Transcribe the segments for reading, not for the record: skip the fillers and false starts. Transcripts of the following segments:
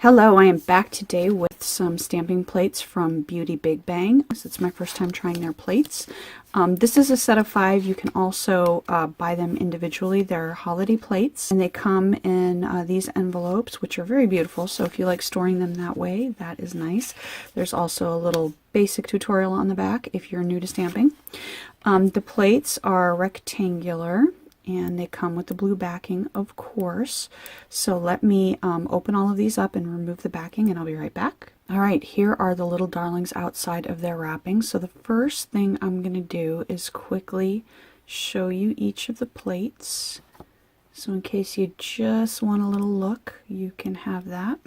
Hello, I am back today with some stamping plates from BeautyBigBang. It's my first time trying their plates. This is a set of 5. You can also buy them individually. They're holiday plates, and they come in these envelopes, which are very beautiful. So if you like storing them that way, that is nice. There's also a little basic tutorial on the back if you're new to stamping. The plates are rectangular, and they come with the blue backing, of course. So let me open all of these up and remove the backing, and I'll be right back. Alright, here are the little darlings outside of their wrapping. So the first thing I'm going to do is quickly show you each of the plates. So in case you just want a little look, you can have that.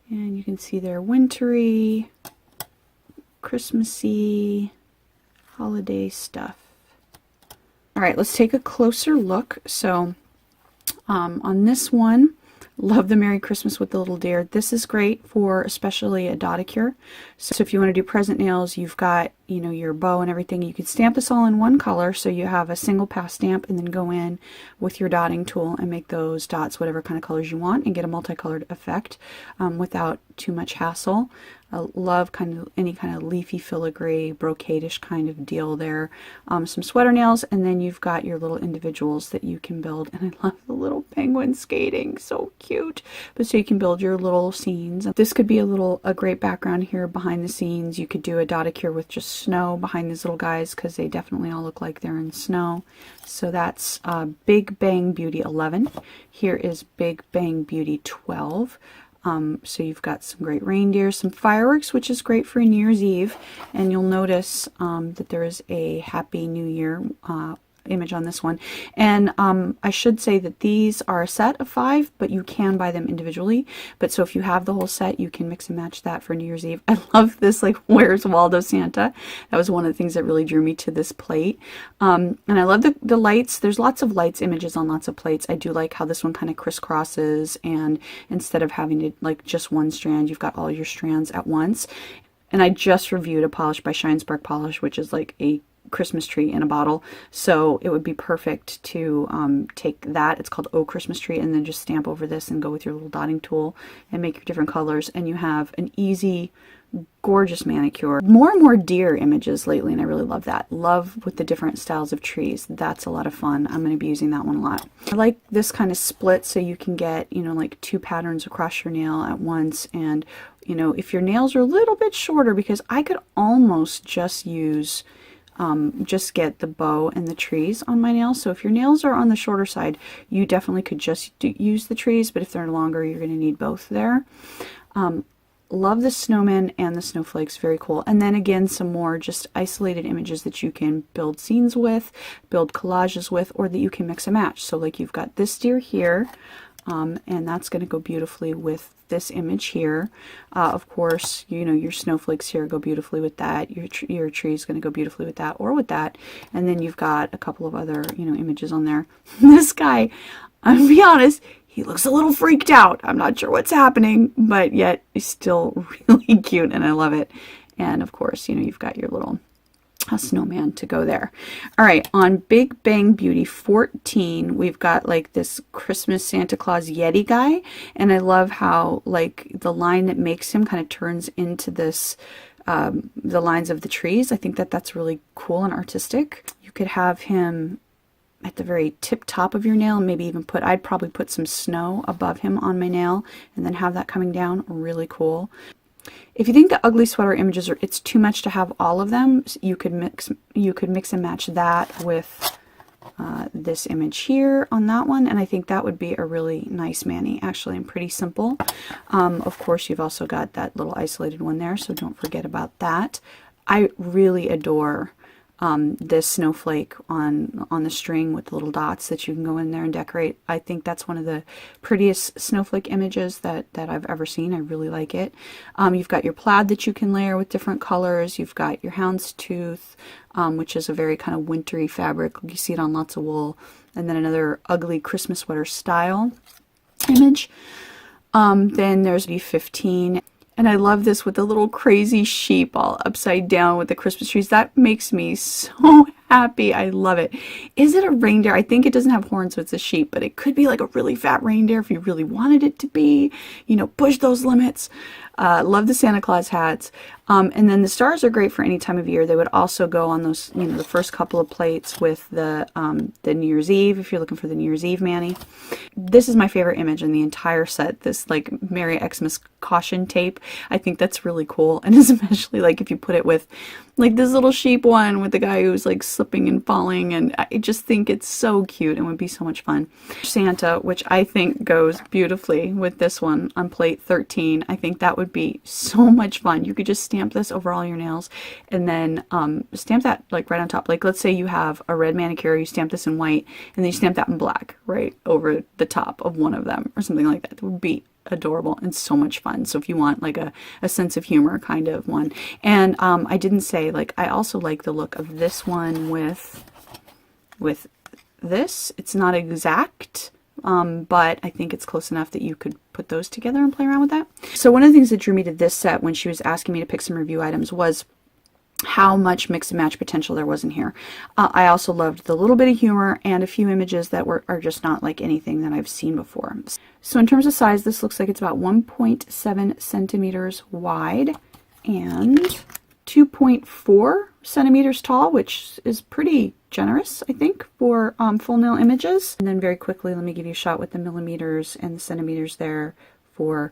And you can see they're wintry, Christmassy, holiday stuff. Alright, let's take a closer look. So on this one, love the Merry Christmas with the little deer. This is great for especially a dotticure. So if you want to do present nails, you've got, you know, your bow and everything. You could stamp this all in one color, so you have a single pass stamp, and then go in with your dotting tool and make those dots whatever kind of colors you want and get a multicolored effect without too much hassle. I love any kind of leafy filigree, brocade-ish kind of deal there. Some sweater nails, and then you've got your little individuals that you can build. And I love the little penguin skating, so cute. But so you can build your little scenes. This could be a great background here behind the scenes. You could do a dotticure with just snow behind these little guys, because they definitely all look like they're in snow. So that's Big Bang Beauty 11. Here is Big Bang Beauty 12. So you've got some great reindeer, some fireworks, which is great for New Year's Eve. And you'll notice that there is a Happy New Year image on this one. And I should say that these are a set of 5, but you can buy them individually. But so if you have the whole set, you can mix and match that for New Year's Eve. I love this, like, Where's Waldo Santa? That was one of the things that really drew me to this plate. And I love the lights. There's lots of lights images on lots of plates. I do like how this one kind of crisscrosses, and instead of having to, like, just one strand, you've got all your strands at once. And I just reviewed a polish by Shine Spark Polish, which is like a Christmas tree in a bottle, so it would be perfect to take that. It's called Oh Christmas Tree, and then just stamp over this and go with your little dotting tool and make your different colors, and you have an easy, gorgeous manicure. More and more deer images lately, and I really love that. Love with the different styles of trees. That's a lot of fun. I'm going to be using that one a lot. I like this kind of split, so you can get, you know, like 2 patterns across your nail at once. And, you know, if your nails are a little bit shorter, because I could almost just use just get the bow and the trees on my nails. So if your nails are on the shorter side, you definitely could just use the trees, but if they're longer, you're going to need both there. Love the snowman and the snowflakes, very cool. And then again, some more just isolated images that you can build scenes with, build collages with, or that you can mix and match. So like you've got this deer here, and that's going to go beautifully with this image here. Of course, you know, your snowflakes here go beautifully with that. Your tree is going to go beautifully with that or with that. And then you've got a couple of other, you know, images on there. This guy, I'll be honest, he looks a little freaked out. I'm not sure what's happening, but yet he's still really cute, and I love it. And of course, you know, you've got your little snowman to go there. All right, on Big Bang Beauty 14, we've got like this Christmas Santa Claus Yeti guy, and I love how, like, the line that makes him kind of turns into this the lines of the trees. I think that that's really cool and artistic. You could have him at the very tip top of your nail, and maybe even I'd probably put some snow above him on my nail, and then have that coming down. Really cool. If you think the ugly sweater images it's too much to have all of them, you could mix and match that with this image here on that one, and I think that would be a really nice mani, actually, and pretty simple. Of course, you've also got that little isolated one there, so don't forget about that. I really adore this snowflake on the string with the little dots that you can go in there and decorate. I think that's one of the prettiest snowflake images that I've ever seen. I really like it. You've got your plaid that you can layer with different colors. You've got your houndstooth, which is a very kind of wintry fabric. You see it on lots of wool. And then another ugly Christmas sweater style image. Then there's B15. And I love this with the little crazy sheep all upside down with the Christmas trees. That makes me so happy. I love it. Is it a reindeer? I think it doesn't have horns, so it's a sheep, but it could be like a really fat reindeer if you really wanted it to be. You know, push those limits. Love the Santa Claus hats. And then the stars are great for any time of year. They would also go on those, you know, the first couple of plates with the New Year's Eve, if you're looking for the New Year's Eve Manny. This is my favorite image in the entire set, this like Merry Xmas caution tape. I think that's really cool, and especially like if you put it with like this little sheep one with the guy who's like slipping and falling, and I just think it's so cute and would be so much fun. Santa, which I think goes beautifully with this one on plate 13. I think that would be so much fun. You could just stamp this over all your nails and then stamp that like right on top. Like let's say you have a red manicure, you stamp this in white, and then you stamp that in black right over the top of one of them or something like that. That would be adorable and so much fun. So if you want like a sense of humor kind of one. And I didn't say, like, I also like the look of this one with this. It's not exact, but I think it's close enough that you could put those together and play around with that. So one of the things that drew me to this set when she was asking me to pick some review items was how much mix and match potential there was in here. I also loved the little bit of humor and a few images that are just not like anything that I've seen before. So in terms of size, this looks like it's about 1.7 centimeters wide and 2.4 centimeters tall, which is pretty generous, I think, for full nail images. And then very quickly, let me give you a shot with the millimeters and the centimeters there for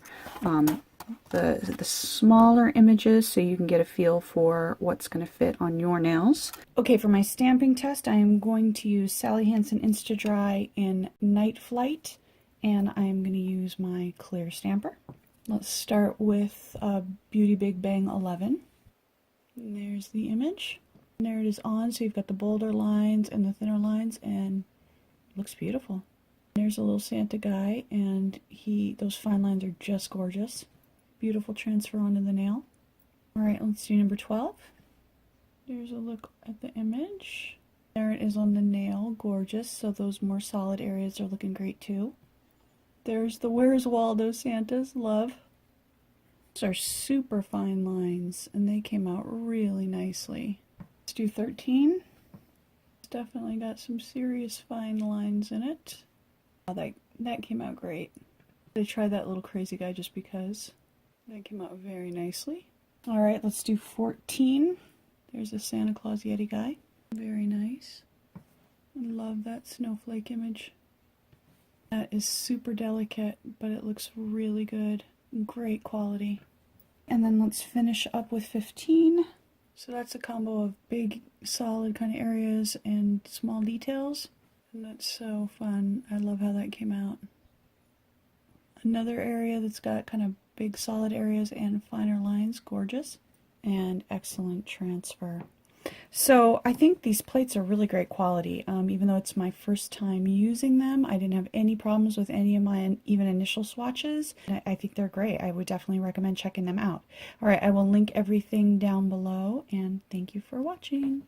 the smaller images, so you can get a feel for what's going to fit on your nails. Okay, for my stamping test, I am going to use Sally Hansen Insta-Dry in Night Flight, and I'm going to use my clear stamper. Let's start with BeautyBigBang 11. And there's the image. And there it is on, so you've got the bolder lines and the thinner lines, and it looks beautiful. There's a little Santa guy, and those fine lines are just gorgeous. Beautiful transfer onto the nail. Alright, let's do number 12. There's a look at the image. There it is on the nail, gorgeous. So those more solid areas are looking great too. There's the Where's Waldo Santas, love. These are super fine lines, and they came out really nicely. Let's do 13. It's definitely got some serious fine lines in it. Oh, that came out great. I tried that little crazy guy just because. That came out very nicely. Alright, let's do 14. There's a Santa Claus Yeti guy. Very nice. I love that snowflake image. That is super delicate, but it looks really good. Great quality. And then let's finish up with 15. So that's a combo of big, solid kind of areas and small details. And that's so fun. I love how that came out. Another area that's got kind of big solid areas and finer lines, gorgeous, and excellent transfer. So I think these plates are really great quality. Even though it's my first time using them, I didn't have any problems with any of my even initial swatches. I think they're great. I would definitely recommend checking them out. Alright, I will link everything down below, and thank you for watching.